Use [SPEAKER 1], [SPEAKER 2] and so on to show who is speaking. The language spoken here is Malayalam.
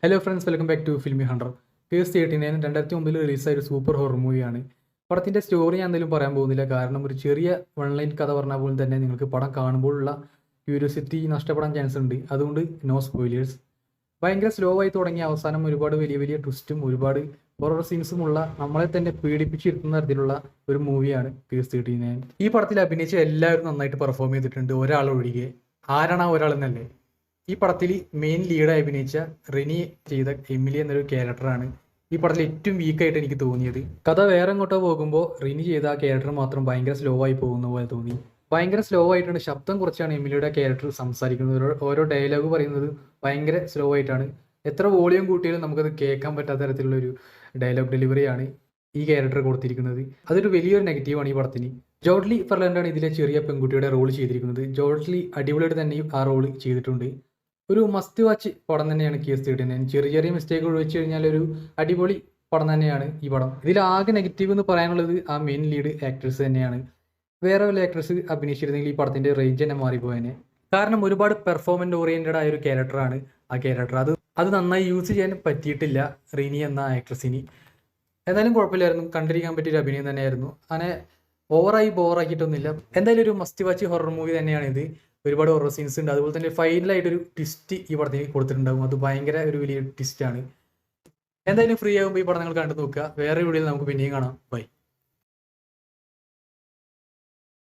[SPEAKER 1] Hello friends, welcome back to filmy hunter. Case 39 2009 റിലീസായ ഒരു സൂപ്പർ ഹൊറർ മൂവിയാണ്. പടത്തിൻ്റെ സ്റ്റോറി ഞാൻ എന്തെങ്കിലും പറയാൻ പോകുന്നില്ല, കാരണം ഒരു ചെറിയ വൺ ലൈൻ കഥ പറഞ്ഞാൽ പോലും തന്നെ നിങ്ങൾക്ക് പടം കാണുമ്പോഴുള്ള ക്യൂരിയോസിറ്റി നഷ്ടപ്പെടാൻ ചാൻസ് ഉണ്ട്. അതുകൊണ്ട് നോ സ്പോയിലേഴ്സ്. ഭയങ്കര സ്ലോ ആയി തുടങ്ങിയ അവസാനം ഒരുപാട് വലിയ വലിയ ട്വിസ്റ്റും ഒരുപാട് ഹൊറർ സീൻസുമുള്ള നമ്മളെ തന്നെ പീഡിപ്പിച്ചിരുത്തുന്ന തരത്തിലുള്ള ഒരു മൂവിയാണ് കേസ് 39. ഈ പടത്തിൽ അഭിനയിച്ച എല്ലാവരും നന്നായിട്ട് പെർഫോം ചെയ്തിട്ടുണ്ട്, ഒരാളൊഴികെ. ആരാണ് ആ ഒരാളെന്നല്ലേ? ഈ പടത്തിൽ മെയിൻ ലീഡായി അഭിനയിച്ച റിനി ചെയ്ത എമിലി എന്നൊരു ക്യാരക്ടറാണ് ഈ പടത്തിൽ ഏറ്റവും വീക്കായിട്ട് എനിക്ക് തോന്നിയത്. കഥ വേറെ എങ്ങോട്ടോ പോകുമ്പോൾ റിനി ചെയ്ത ആ ക്യാരക്ടർ മാത്രം ഭയങ്കര സ്ലോ ആയി പോകുന്ന പോലെ തോന്നി. ഭയങ്കര സ്ലോ ആയിട്ടാണ്, ശബ്ദം കുറച്ചാണ് എമിലിയുടെ ക്യാരക്ടർ സംസാരിക്കുന്നത്. ഓരോ ഡയലോഗ് പറയുന്നത് ഭയങ്കര സ്ലോ ആയിട്ടാണ്. എത്ര വോളിയം കൂട്ടിയാലും നമുക്കത് കേൾക്കാൻ പറ്റാത്ത തരത്തിലുള്ളൊരു ഡയലോഗ് ഡെലിവറിയാണ് ഈ ക്യാരക്ടർ കൊടുത്തിരിക്കുന്നത്. അതൊരു വലിയൊരു നെഗറ്റീവാണ് ഈ പടത്തിന്. ജോഡ്ലി ഫെർലാൻഡാണ് ഇതിലെ ചെറിയ പെൺകുട്ടിയുടെ റോൾ ചെയ്തിരിക്കുന്നത്. ജോഡ്ലി അടിപൊളിയായിട്ട് തന്നെ ആ റോൾ ചെയ്തിട്ടുണ്ട്. ഒരു മസ്റ്റ് വാച്ച് പടം തന്നെയാണ് കേസ് 39. ചെറിയ ചെറിയ മിസ്റ്റേക്ക് ഒഴിച്ചു കഴിഞ്ഞാൽ ഒരു അടിപൊളി പടം തന്നെയാണ് ഈ പടം. ഇതിൽ ആകെ നെഗറ്റീവ് എന്ന് പറയാനുള്ളത് ആ മെയിൻ ലീഡ് ആക്ടേഴ്സ് തന്നെയാണ്. വേറെ വല്ല ആക്ടേഴ്സ് അഭിനയിച്ചിരുന്നെങ്കിൽ ഈ പടത്തിൻ്റെ റേഞ്ച് തന്നെ മാറിപ്പോയനെ. കാരണം ഒരുപാട് പെർഫോമൻസ് ഓറിയൻറ്റഡ് ആയ ഒരു ക്യാരക്ടറാണ് ആ ക്യാരക്ടർ. അത് നന്നായി യൂസ് ചെയ്യാൻ പറ്റിയിട്ടില്ല റിനി എന്ന ആക്ട്രസിന്. എന്തായാലും കുഴപ്പമില്ലായിരുന്നു, കണ്ടിരിക്കാൻ പറ്റിയൊരു അഭിനയം തന്നെയായിരുന്നു. അങ്ങനെ ഓവറായി ബോറാക്കിയിട്ടൊന്നുമില്ല. എന്തായാലും ഒരു മസ്റ്റ് വാച്ച് ഹൊറർ മൂവി തന്നെയാണ് ഇത്. ഒരുപാട് ഹൊറർ സീൻസ് ഉണ്ട്. അതുപോലെ തന്നെ ഫൈനലായിട്ടൊരു ട്വിസ്റ്റ് ഈ പടത്തിന് കൊടുത്തിട്ടുണ്ടാകും. അത് ഭയങ്കര ഒരു വലിയ ട്വിസ്റ്റാണ്. എന്തായാലും ഫ്രീ ആകുമ്പോൾ ഈ പടം നിങ്ങൾ കണ്ടു നോക്കുക. വേറെ വീഡിയോയിൽ നമുക്ക് പിന്നെയും കാണാം. ബൈ.